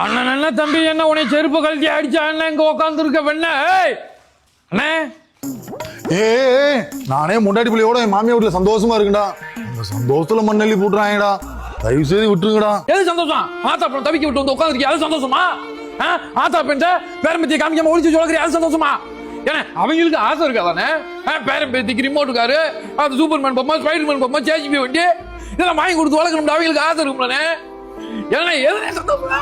அண்ணன் என்ன தம்பி என்ன உன்னை செருப்பு கழட்டி அடிச்சா என்ன இங்க உட்கார்ந்து இருக்க வெண்ண அண்ணே நானே முன்னாடி பிள்ளையோட என் மாமியா வீட்டுல சந்தோஷமா இருக்குடா அந்த சந்தோஷத்துல மண்ணெல்லி போட்டுறாங்கடா தயவு செய்து விட்டுருங்கடா. எது சந்தோஷம்? ஆத்தா பெண் தவிக்க விட்டு வந்து உட்காந்துருக்கீங்க, அது சந்தோஷமா? ஆத்தா பெண் பேரம்பத்தியை காமிக்காம ஒழிச்சு சொல்லுறீங்க, அது சந்தோஷமா? ஏன்னா அவங்களுக்கு ஆசை இருக்காதானே? பேரம்பத்திக்கு ரிமோட் காரு, அது சூப்பர்மேன் பொம்மை, ஸ்பைடர்மேன் பொம்மை, ஜேசிபி வண்டி இதெல்லாம் வாங்கி கொடுத்து வளர்க்கணும், அவங்களுக்கு ஆசை இருக்கும்ல. ஏன்னா எதுனே சந்தோஷமா?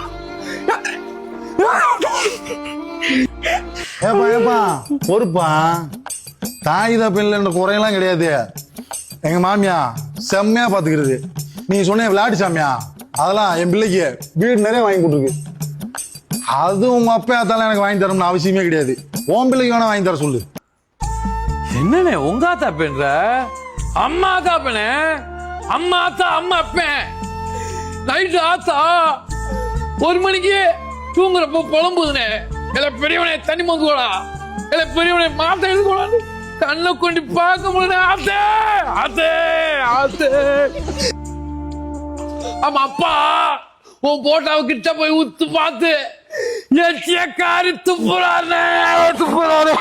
ஏப்பா பொறுப்பா தாய் தப்பில்ல என்ற குறையெல்லாம் கிடையாது. எங்க மாமியா செம்மையா பாத்துக்கிறது. நீ சொன்ன விளையாட்டு சாமியா அதெல்லாம் என் பிள்ளைக்கு வீடு நிறைய வாங்கி கொடுத்துருக்கு. அது உங்க அப்பா அத்தால எனக்கு வாங்கி தரணும்னு அவசியமே கிடையாது. உன் பிள்ளைக்கு வேணா வாங்கி தர சொல்லு. என்னண்ணே உங்க ஆத்தா பெண்ற அம்மா ஆத்தா பெண்ணே, அம்மா ஆத்தா அம்மா அப்பேன். நைட்டு ஆத்தா 1 மணிக்கு தூங்குறப்போ புலம்புதுனே, இல்ல பெரியவனே தண்ணி மோந்துக்கோடா, இல்ல பெரியவனே மாத்த எழுதுக்கோடான்னு கண்ணை கொண்டு பார்க்க முடியல. ஆத்தே ஆத்தே ஆத்தே. ஆமா அப்பா உன் போட்டாவை கிட்ட போய் உத்து பார்த்து எச்சியக்காரி துப்புறாரு துப்புறாரு.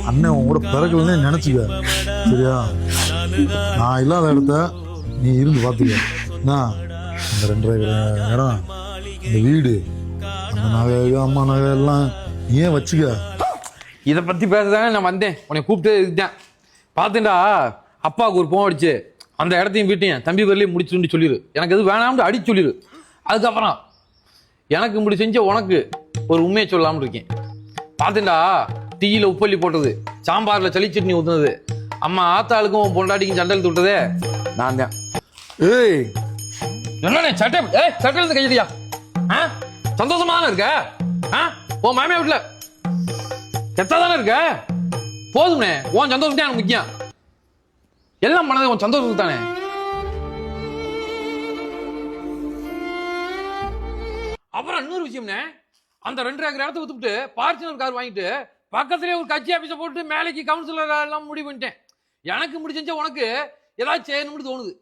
அண்ணன் உங்களோட பிறகுன்னு நினைச்சுக்க சரியா? நான் இல்லாத இடத்த நீ இருந்து பாத்துக்க. அந்த 2.5 இடம், இந்த வீடு, அந்த நகை அம்மா நகை எல்லாம் ஏன் வச்சுக்க. இதை பத்தி பேசதானே நான் வந்தேன், உன்னை கூப்பிட்டு இதுதான் பார்த்துட்டா. அப்பாவுக்கு ஒரு போன் அடிச்சு அந்த இடத்தையும் வீட்டையும் தம்பி வரலையும் முடிச்சுட்டு சொல்லிடு, எனக்கு எது வேணாம்னு அடிச்சு சொல்லிடு. அதுக்கப்புறம் எனக்கு இப்படி செஞ்ச உனக்கு ஒரு உண்மையை சொல்லலாம்னு இருக்கேன். பார்த்துட்டா டீயில உப்பள்ளி போட்டது, சாம்பார்ல சளி சட்னி ஊத்துனது, அம்மா ஆத்தாளுக்கும் பொண்டாட்டிக்கும் சண்டல் விட்டதே நான் தான். ஏய் என்னண்ணே சட்டை சட்டையில இருந்து கையடியா? சந்தோஷமா இருக்க? உன் மாமியா வீட்டுல கெத்தாதானே இருக்க? போதும்னே, உன் சந்தோஷம் தான் எனக்கு முக்கியம். எல்லாம் பண்ணது உன் சந்தோஷத்துக்கு தானே. அப்புறம் இன்னொரு விஷயம்னே, அந்த 2 ஏக்கர் இடத்த வித்துட்டு பார்ச்சுனர் கார் வாங்கிட்டு பக்கத்துலேயே ஒரு கட்சி ஆபீஸை போட்டு மேலைக்கு கவுன்சிலர் எல்லாம் முடிவு பண்ணிட்டேன். எனக்கு முடிஞ்ச உனக்கு ஏதாச்சும் செய்யணும்னு தோணுது,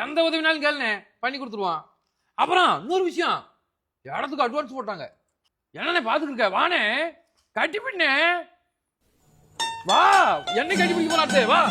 எந்த உதவினாலும் கேளுனே பண்ணி கொடுத்துருவான். அப்புறம் இன்னொரு விஷயம், இடத்துக்கு அட்வான்ஸ் போட்டாங்க. என்னன்னே பாத்துக்கிட்டு இருக்க? வானே கட்டி பின்னே வா, என்ன கட்டி பிடிக்க போறாரு வா.